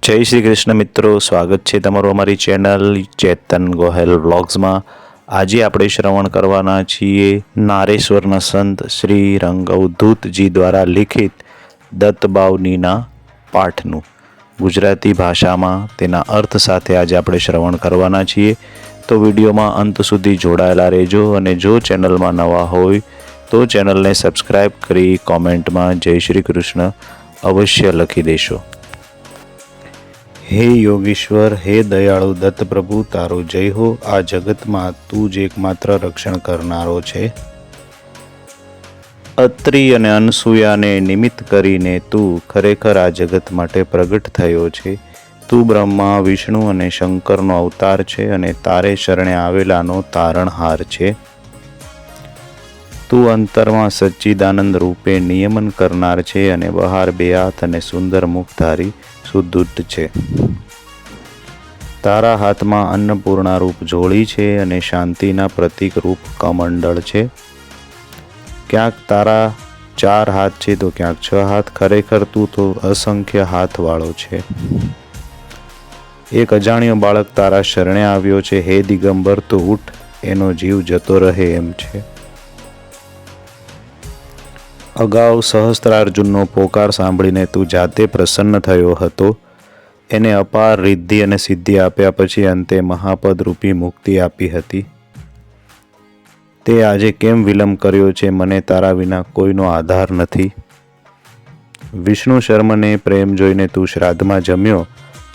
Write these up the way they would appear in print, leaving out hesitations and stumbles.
જય શ્રી કૃષ્ણ મિત્રો, સ્વાગત છે તમારું અમારી ચેનલ ચેતન ગોહેલ વ્લોગ્સમાં। આજે આપણે શ્રવણ કરવાના છીએ નારેશ્વરના સંત શ્રી રંગઅવધૂતજી દ્વારા લિખિત દત્તબાવનીના પાઠનું ગુજરાતી ભાષામાં તેના અર્થ સાથે આજે આપણે શ્રવણ કરવાના છીએ। તો વિડીયોમાં અંત સુધી જોડાયેલા રહેજો અને જો ચેનલમાં નવા હોય તો ચેનલને સબસ્ક્રાઈબ કરી કોમેન્ટમાં જય શ્રી કૃષ્ણ અવશ્ય લખી દેશો। હે યોગીશ્વર, હે દયાળુ દત્ત પ્રભુ, તારો જય હો। આ જગતમાં તું જ એકમાત્ર રક્ષણ કરનારો છે। અત્રિ અને અનસૂયાને નિમિત્ત કરીને તું ખરેખર આ જગત માટે પ્રગટ થયો છે। તું બ્રહ્મા, વિષ્ણુ અને શંકરનો અવતાર છે અને તારે શરણે આવેલાનો તારણહાર છે। તું અંતરમાં સચ્ચિદાનંદ રૂપે નિયમન કરનાર છે અને બહાર બે હાથ અને સુંદર મુખધારી સુદૃઢ છે। તારા હાથમાં અન્નપૂર્ણા રૂપ જોડી છે અને શાંતિના પ્રતીક રૂપ કમંડળ છે। ક્યાંક તારા 4 હાથ છે તો ક્યાંક 6 હાથ। ખરેખર તું તો અસંખ્ય હાથવાળો છે। એક અજાણ્યો બાળક તારા શરણે આવ્યો છે। હે દિગંબર, તું ઉઠ, એનો જીવ જતો રહે એમ છે। અગાઉ સહસ્ત્રાર્જુનનો પોકાર સાંભળીને તું જાતે પ્રસન્ન થયો હતો। એને અપાર રિદ્ધિ અને સિદ્ધિ આપ્યા પછી અંતે મહાપદ રૂપી મુક્તિ આપી હતી। તે આજે કેમ વિલંબ કર્યો છે? મને તારા વિના કોઈનો આધાર નથી। વિષ્ણુ શર્મને પ્રેમ જોઈને તું શ્રાદ્ધમાં જમ્યો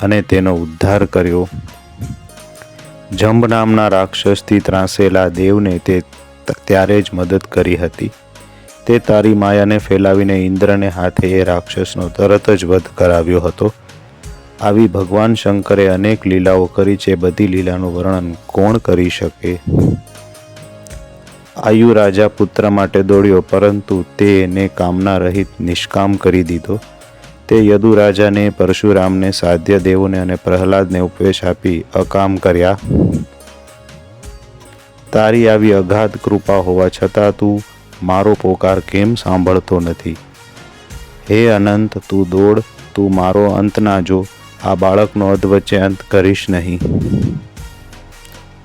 અને તેનો ઉદ્ધાર કર્યો। જંબ નામના રાક્ષસથી ત્રાસેલા દેવને તે ત્યારે જ મદદ કરી હતી। તે તારી માયાને ફેલાવીને ઇન્દ્રને હાથે એ રાક્ષસનો તરત જ વધ કરાવ્યો હતો। આવી ભગવાન શંકરે અનેક લીલાઓ કરી છે। બધી લીલાનું વર્ણન કોણ કરી શકે? આયુ રાજા પુત્ર માટે દોડ્યો, પરંતુ તે એને કામના રહિત નિષ્કામ કરી દીધો। તે યદુ રાજાને, પરશુરામને, સાધ્ય દેવોને અને પ્રહલાદને ઉપદેશ આપી અકામ કર્યા। તારી આવી અગાધ કૃપા હોવા છતાં તું મારો પોકાર કેમ સાંભળતો નથી? હે અનંત, તું દોડ, તું મારો અંત ના જો। આ બાળકનો અધવચ્ચે અંત કરીશ નહીં।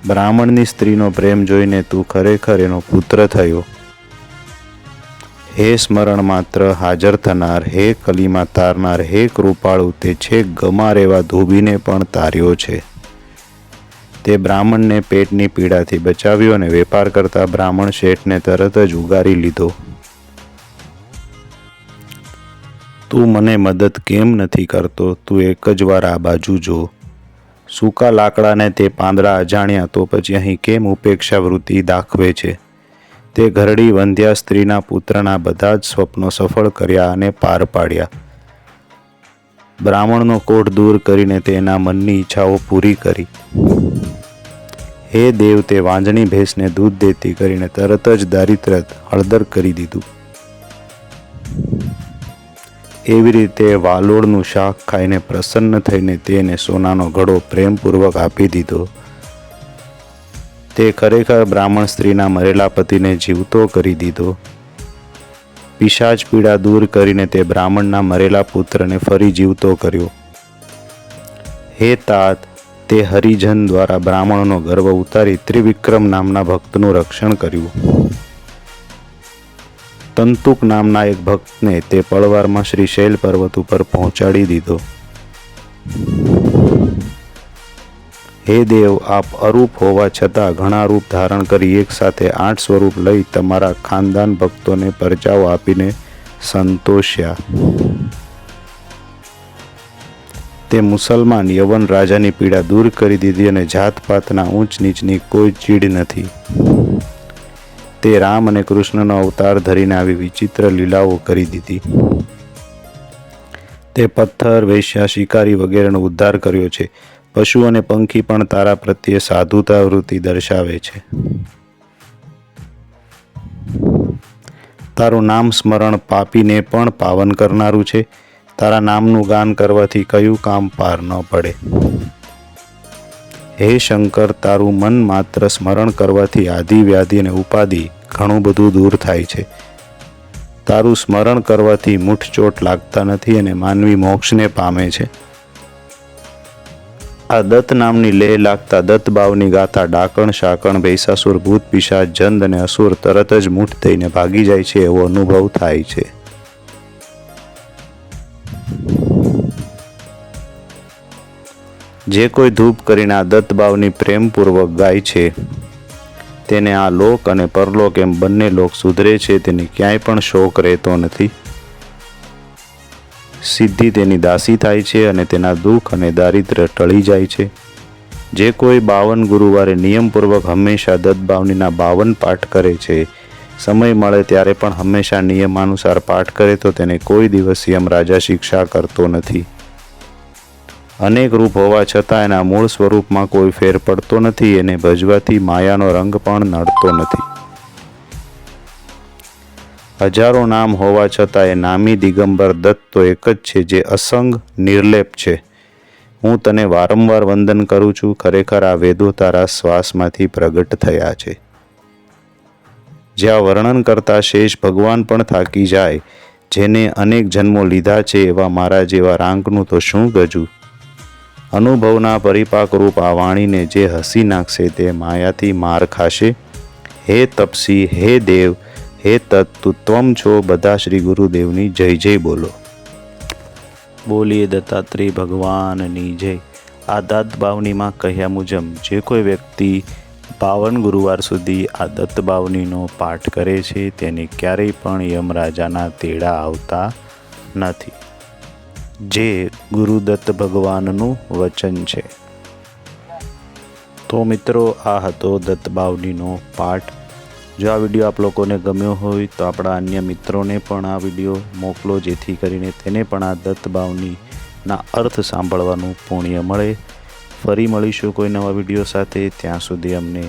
બ્રાહ્મણની સ્ત્રીનો પ્રેમ જોઈને તું ખરેખર એનો પુત્ર થયો। હે સ્મરણ માત્ર હાજર થનાર, હે કલીમાં તારનાર, હે કૃપાળુ, તે છેક ગમાર એવા ધોબીને પણ તાર્યો છે। તે બ્રાહ્મણને પેટની પીડાથી બચાવ્યો અને વેપાર કરતા બ્રાહ્મણ શેઠને તરત જ ઉગારી લીધો। તું મને મદદ કેમ નથી કરતો? તું એક જ વાર આ બાજુ જો। સૂકા લાકડાને તે પાંદડા અજાણ્યા, તો પછી અહીં કેમ ઉપેક્ષા વૃત્તિ દાખવે છે? તે ઘરડી વંધ્યા સ્ત્રીના પુત્રના બધા જ સ્વપ્નો સફળ કર્યા અને પાર પાડ્યા। બ્રાહ્મણનો કોઢ દૂર કરીને તેના મનની ઈચ્છાઓ પૂરી કરી। હે દેવ, તે વાંજણી ભેંસને દૂધ દેતી કરીને તરત જ દારિદ્ર્ય હળદર કરી દીધું। એવી રીતે વાલોળનું શાક ખાઈને પ્રસન્ન થઈને તેને સોનાનો ઘડો પ્રેમપૂર્વક આપી દીધો। તે ખરેખર બ્રાહ્મણ સ્ત્રીના મરેલા પતિને જીવતો કરી દીધો। પિશાચ પીડા દૂર કરીને તે બ્રાહ્મણના મરેલા પુત્રને ફરી જીવતો કર્યો। હે તાત, તે હરિજન દ્વારા બ્રાહ્મણનો ગર્વ ઉતારી ત્રિવિક્રમ નામના ભક્તનું રક્ષણ કર્યું। તંતુક નામના એક ભક્તને તે પળવારમાં શ્રી શૈલ પર્વત ઉપર પહોંચાડી દીધો। હે દેવ, આપ અરૂપ હોવા છતાં ઘણા રૂપ ધારણ કરી એક સાથે 8 સ્વરૂપ લઈ તમારા ખાનદાન ભક્તોને પરચાઓ આપીને સંતોષ્યા। તે મુસલમાન યવન રાજાની પીડા દૂર કરી દીધી અને જાતપાતના ઊંચ નીચની કોઈ ચીડ નથી। તે રામ અને કૃષ્ણનો અવતાર ધરીને આવી વિચિત્ર લીલાઓ કરી દીધી। તે પથ્થર, વેશ્યા, શિકારી વગેરેનો ઉદ્ધાર કર્યો છે। પશુ અને પંખી પણ તારા પ્રત્યે સાધુતા વૃત્તિ દર્શાવે છે। તારું નામ સ્મરણ પાપીને પણ પાવન કરનારું છે। તારા નામનું ગાન કરવાથી કયું કામ પાર ન પડે? હે શંકર, તારું મન માત્ર સ્મરણ કરવાથી આદિ, વ્યાધિ અને ઉપાધિ ઘણું બધું દૂર થાય છે। તારું સ્મરણ કરવાથી મુઠચોટ લાગતા નથી અને માનવી મોક્ષને પામે છે। આ દત્ત નામની લેહ લાગતા દત્ત બાવની ગાતા ડાકણ શાકણ ભૈસાસુર ભૂત પિશાચ જંદ અને અસુર તરત જ મૂઠ થઈને ભાગી જાય છે એવો અનુભવ થાય છે. જે કોઈ ધૂપ કરીને આ દત્ત બાવની પ્રેમપૂર્વક ગાય છે તેને આ લોક અને પરલોક એમ બંને લોક સુધરે છે. તેને ક્યાંય પણ શોક રહેતો નથી. સિદ્ધિ તેની દાસી થાય છે અને તેના દુઃખ અને દારિદ્ર્ય ટળી જાય છે. જે કોઈ 52 ગુરુવારે નિયમપૂર્વક હંમેશા દત્ત બાવનીના 52 પાઠ કરે છે, સમય મળે ત્યારે પણ હંમેશા નિયમાનુસાર પાઠ કરે તો તેને કોઈ દિવસ યમરાજા શિક્ષા કરતો નથી. અનેક રૂપ હોવા છતાં એના મૂળ સ્વરૂપમાં કોઈ ફેર પડતો નથી. એને ભજવાથી માયાનો રંગ પણ નડતો નથી. હજારો નામ હોવા છતાં એ નામી દિગંબર દત્ત તો એક જ છે જે અસંગ નિર્લેપ છે. હું તને વારંવાર વંદન કરું છું. ખરેખર આ વેદો તારા શ્વાસમાંથી પ્રગટ થયા છે. જ્યાં વર્ણન કરતા શેષ ભગવાન પણ થાકી જાય, જેને અનેક જન્મો લીધા છે એવા મારા જેવા રાંકનું તો શું ગજું. અનુભવના પરિપાક રૂપ આ વાણીને જે હસી નાખશે તે માયાથી માર ખાશે. હે તપસી, હે દેવ, હે તત્ તું ત્વમ છો. બધા શ્રી ગુરુદેવની જય જય બોલો. બોલીએ દત્તાત્રેય ભગવાનની જય. આ દત્ત બાવનીમાં કહ્યા મુજબ જે કોઈ વ્યક્તિ 52 ગુરુવાર સુધી આ દત્ત બાવનીનો પાઠ કરે છે તેને ક્યારેય પણ યમરાજાના તેડા આવતા નથી, જે ગુરુદત્ત ભગવાનનું વચન છે. તો મિત્રો, આ હતો દત્ત બાવનીનો પાઠ. જો આ વિડીયો આપ લોકોને ગમ્યો હોય તો આપણા અન્ય મિત્રોને પણ આ વિડીયો મોકલો, જેથી કરીને તેને પણ આ દત્ત બાવનીના અર્થ સાંભળવાનું પુણ્ય મળે. ફરી મળીશું કોઈ નવા વિડીયો સાથે. ત્યાં સુધી અમને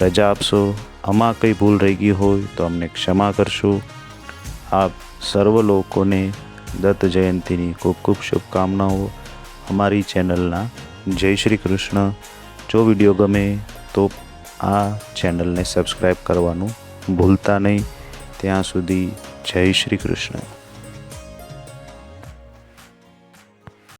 રજા આપશો. આમાં કંઈ ભૂલ રહી ગઈ હોય તો અમને ક્ષમા કરશો. આપ સર્વ લોકોને દત્ત જયંતીની ખૂબ ખૂબ શુભકામનાઓ. અમારી ચેનલના જય શ્રી કૃષ્ણ. જો વિડીયો ગમે તો આ ચેનલને સબસ્ક્રાઈબ કરવાનું ભૂલતા નહીં. ત્યાં સુધી જય શ્રી કૃષ્ણ.